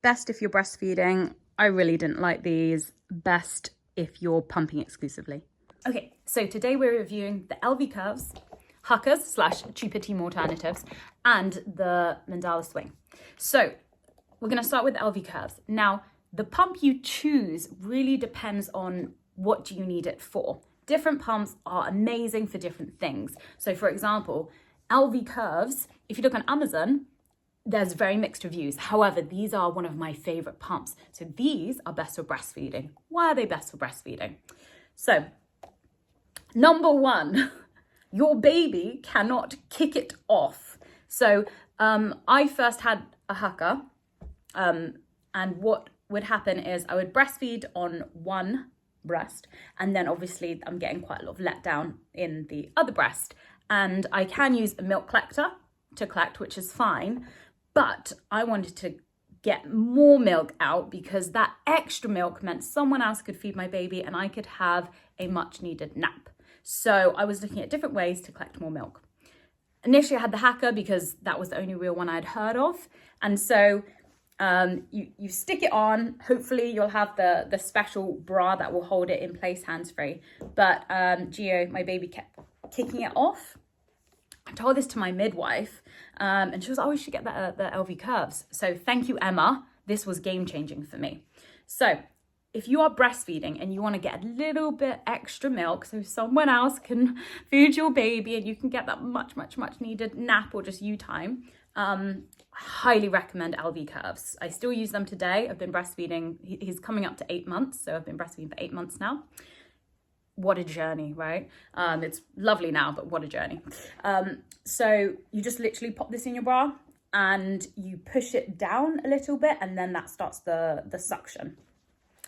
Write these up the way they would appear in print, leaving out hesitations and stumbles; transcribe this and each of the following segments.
Best if you're breastfeeding. I really didn't like these. Best if you're pumping exclusively. Okay, so today we're reviewing the Elvie curves, Haakas / cheaper team alternatives, and the Medela Swing. So we're going to start with Elvie curves. Now, the pump you choose really depends on what do you need it for. Different pumps are amazing for different things. So for example, Elvie curves, if you look on Amazon, there's very mixed reviews. However, these are one of my favorite pumps. So these are best for breastfeeding. Why are they best for breastfeeding? So, number one, your baby cannot kick it off. So I first had a Haakaa, and what would happen is I would breastfeed on one breast, and then obviously I'm getting quite a lot of letdown in the other breast. And I can use a milk collector to collect, which is fine, but I wanted to get more milk out because that extra milk meant someone else could feed my baby and I could have a much needed nap. So I was looking at different ways to collect more milk. Initially I had the Haakaa because that was the only real one I'd heard of. And so you stick it on, hopefully you'll have the special bra that will hold it in place hands-free. But Gio, my baby, kept kicking it off. I told this to my midwife and she was like, oh, you should get the Elvie curves. So thank you, Emma. This was game-changing for me. So if you are breastfeeding and you want to get a little bit extra milk so someone else can feed your baby and you can get that much needed nap or just you time, highly recommend Elvie curves. I still use them today. I've been breastfeeding, he's coming up to 8 months, so I've been breastfeeding for 8 months now. What a journey, right? It's lovely now, but what a journey. So you just literally pop this in your bra and you push it down a little bit, and then that starts the suction.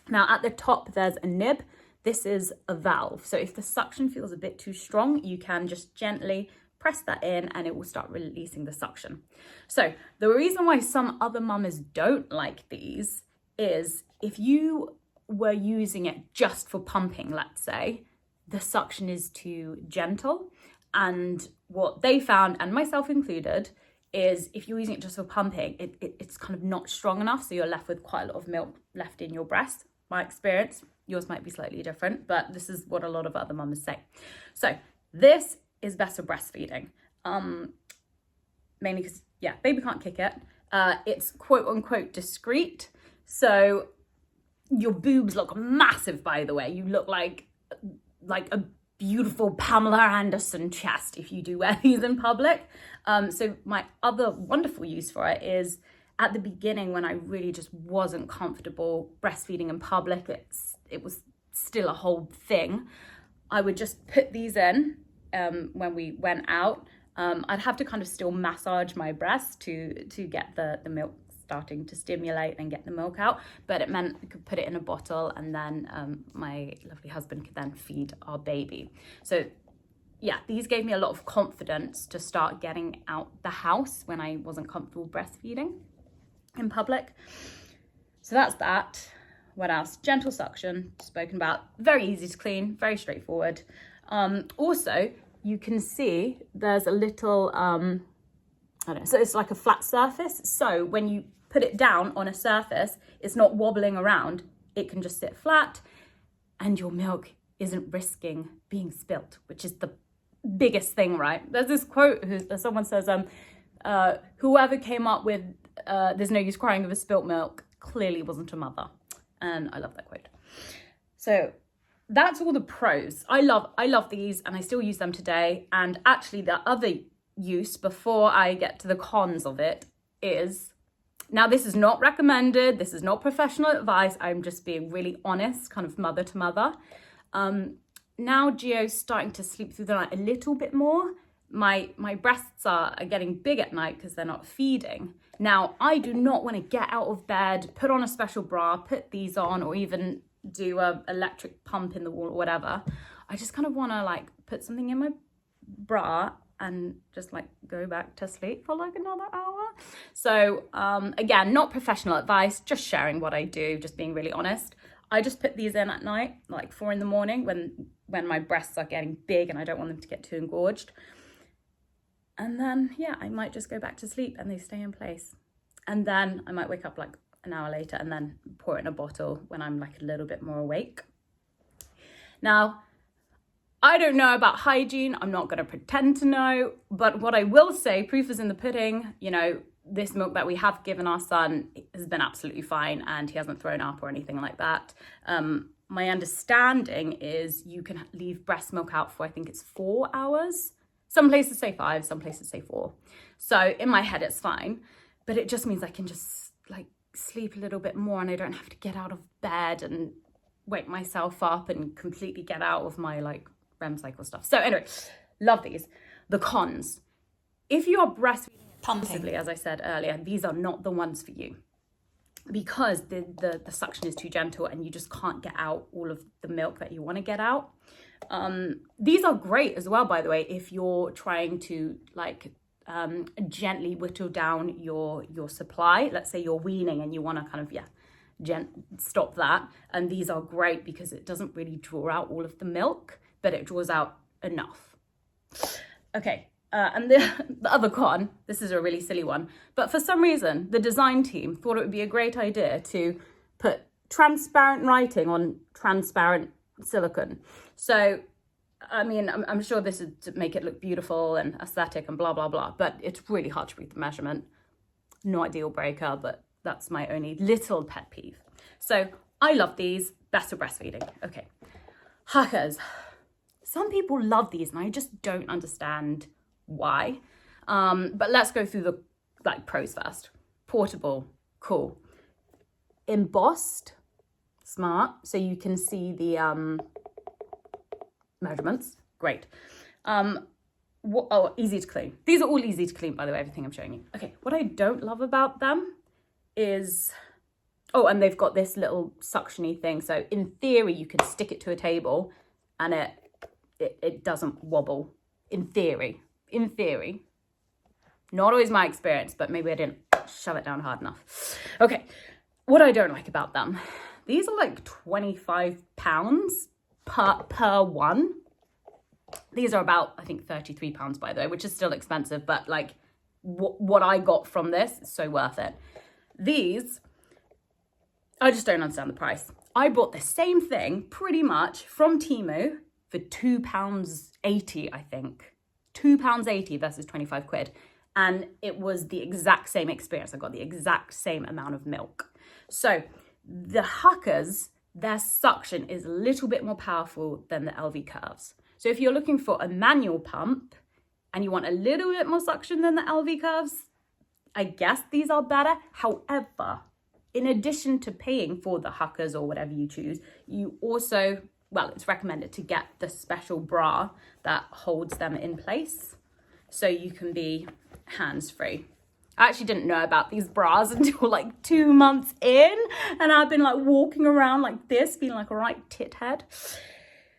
Now at the top, there's a nib. This is a valve. So if the suction feels a bit too strong, you can just gently press that in and it will start releasing the suction. So the reason why some other mamas don't like these is if you were using it just for pumping, let's say, the suction is too gentle. And what they found, and myself included, is if you're using it just for pumping, it's kind of not strong enough. So you're left with quite a lot of milk left in your breast. My experience, yours might be slightly different, but this is what a lot of other mamas say. So this is best for breastfeeding. Mainly because, yeah, baby can't kick it. It's quote unquote discreet. So your boobs look massive, by the way. You look like a beautiful Pamela Anderson chest if you do wear these in public. So my other wonderful use for it is at the beginning when I really just wasn't comfortable breastfeeding in public, it was still a whole thing. I would just put these in when we went out. I'd have to kind of still massage my breast to get the milk starting to stimulate and get the milk out, but it meant I could put it in a bottle and then my lovely husband could then feed our baby. So yeah, these gave me a lot of confidence to start getting out the house when I wasn't comfortable breastfeeding in public. So that's that. What else? Gentle suction, spoken about. Very easy to clean, very straightforward. Also, you can see there's a little, I don't know, so it's like a flat surface. So when you put it down on a surface, it's not wobbling around. It can just sit flat and your milk isn't risking being spilt, which is the biggest thing, right? There's this quote, someone says, whoever came up with there's no use crying over spilt milk clearly wasn't a mother. And I love that quote. So that's all the pros. I love these and I still use them today. And actually the other use before I get to the cons of it is, now this is not recommended, this is not professional advice, I'm just being really honest, kind of mother to mother. Now Gio's starting to sleep through the night a little bit more. My breasts are getting big at night because they're not feeding. Now, I do not want to get out of bed, put on a special bra, put these on, or even do a electric pump in the wall or whatever. I just kind of want to like put something in my bra and just like go back to sleep for like another hour. So again, not professional advice, just sharing what I do, just being really honest. I just put these in at night, like 4 a.m. when my breasts are getting big and I don't want them to get too engorged. And then, yeah, I might just go back to sleep and they stay in place. And then I might wake up like an hour later, and then pour it in a bottle when I'm like a little bit more awake. Now, I don't know about hygiene. I'm not going to pretend to know, but what I will say, proof is in the pudding. You know, this milk that we have given our son has been absolutely fine, and he hasn't thrown up or anything like that. My understanding is you can leave breast milk out for, I think it's 4 hours. Some places say 5, some places say 4. So in my head, it's fine, but it just means I can just like sleep a little bit more, and I don't have to get out of bed and wake myself up and completely get out of my like REM cycle stuff. So anyway, love these. The cons. If you are breastfeeding exclusively, as I said earlier, these are not the ones for you, because the suction is too gentle and you just can't get out all of the milk that you want to get out. These are great as well, by the way, if you're trying to like gently whittle down your supply. Let's say you're weaning and you want to kind of stop that, and these are great because it doesn't really draw out all of the milk, but it draws out enough. Okay, and the other con, this is a really silly one, but for some reason the design team thought it would be a great idea to put transparent writing on transparent silicone. So I mean, I'm sure this is to make it look beautiful and aesthetic and blah blah blah, but it's really hard to read the measurement. Not a deal breaker, but that's my only little pet peeve. So I love these, best for breastfeeding. Okay, Haakas. Some people love these and I just don't understand why. But let's go through the like pros first. Portable, cool. Embossed, smart, so you can see the measurements, great. Easy to clean. These are all easy to clean, by the way, everything I'm showing you. Okay, what I don't love about them is, and they've got this little suction-y thing. So in theory, you can stick it to a table and it doesn't wobble. In theory. Not always my experience, but maybe I didn't shove it down hard enough. Okay, what I don't like about them, these are like £25 per one. These are about, I think, £33, by the way, which is still expensive, but like what I got from this is so worth it. These, I just don't understand the price. I bought the same thing pretty much from Temu for £2.80, I think. £2.80 versus 25 quid. And it was the exact same experience. I got the exact same amount of milk. So the Haakas, their suction is a little bit more powerful than the Elvie curves. So if you're looking for a manual pump and you want a little bit more suction than the Elvie curves, I guess these are better. However, in addition to paying for the Haakas or whatever you choose, you also, it's recommended to get the special bra that holds them in place so you can be hands-free. I actually didn't know about these bras until like 2 months in, and I've been like walking around like this, being like a right tit head.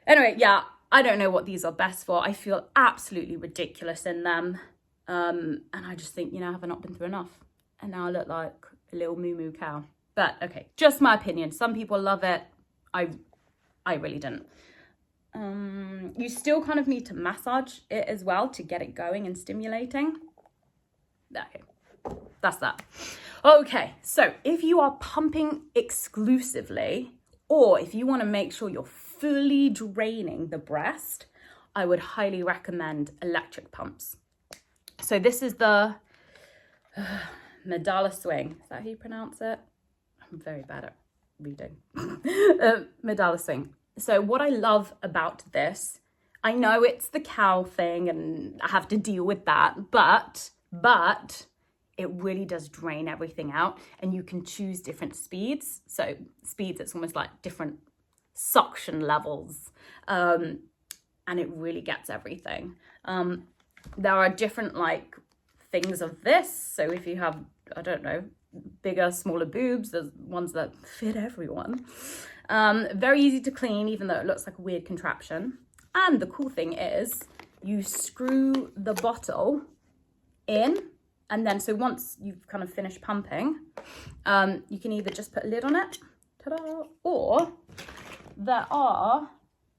Anyway, yeah, I don't know what these are best for. I feel absolutely ridiculous in them. And I just think, have I not been through enough? And now I look like a little moo-moo cow. But okay, just my opinion. Some people love it. I really didn't. You still kind of need to massage it as well to get it going and stimulating. Okay, that's that. Okay, so if you are pumping exclusively, or if you want to make sure you're fully draining the breast, I would highly recommend electric pumps. So this is the Medela Swing. Is that how you pronounce it? I'm very bad at reading. Medela Swing. So what I love about this, I know it's the cow thing and I have to deal with that, but it really does drain everything out, and you can choose different speeds. So speeds, it's almost like different suction levels, and it really gets everything. There are different like things of this. So if you have, I don't know, bigger, smaller boobs, there's ones that fit everyone. Very easy to clean, even though it looks like a weird contraption. And the cool thing is you screw the bottle in, and then so once you've kind of finished pumping, you can either just put a lid on it, ta-da, or there are,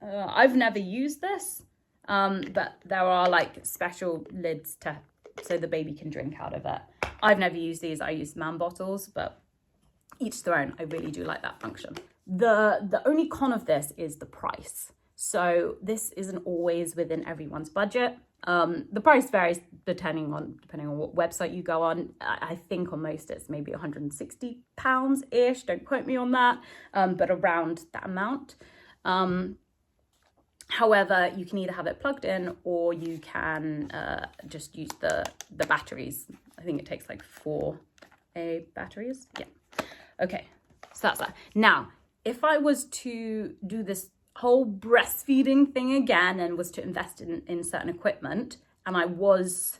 I've never used this, but there are like special lids so the baby can drink out of it. I've never used these. I use man bottles, but each their own. I really do like that function. The only con of this is the price. So this isn't always within everyone's budget. The price varies depending on what website you go on. I think on most it's maybe £160-ish. Don't quote me on that, but around that amount. However, you can either have it plugged in or you can just use the batteries. I think it takes like 4A batteries. Yeah. Okay, so that's that. Now, if I was to do this whole breastfeeding thing again and was to invest in certain equipment, and I was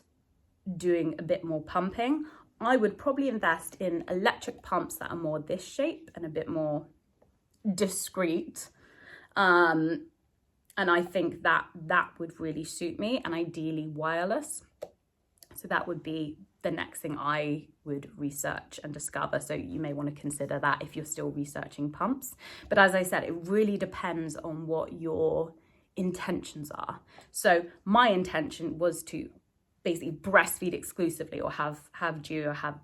doing a bit more pumping, I would probably invest in electric pumps that are more this shape and a bit more discreet. And I think that would really suit me, and ideally wireless. So that would be the next thing I would research and discover. So you may want to consider that if you're still researching pumps. But as I said, it really depends on what your intentions are. So my intention was to basically breastfeed exclusively, or have Dew, or have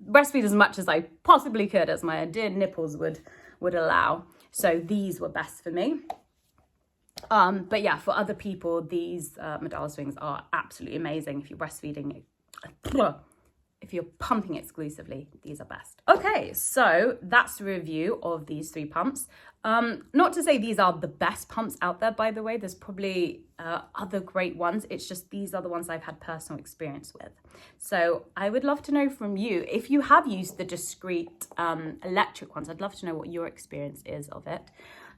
breastfeed as much as I possibly could, as my dear nipples would allow. So these were best for me. But yeah, for other people, these Medela Swings are absolutely amazing. If you're breastfeeding, if you're pumping exclusively, these are best. Okay, so that's the review of these 3 pumps. Not to say these are the best pumps out there, by the way. There's probably other great ones. It's just these are the ones I've had personal experience with. So I would love to know from you, if you have used the Discreet electric ones, I'd love to know what your experience is of it.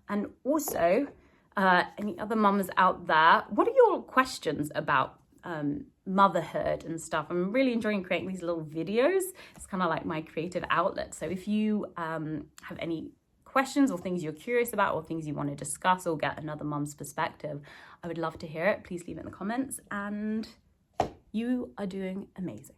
And also, any other mums out there, what are your questions about motherhood and stuff? I'm really enjoying creating these little videos. It's kind of like my creative outlet. So if you have any questions or things you're curious about, or things you want to discuss or get another mum's perspective, I would love to hear it. Please leave it in the comments, and you are doing amazing.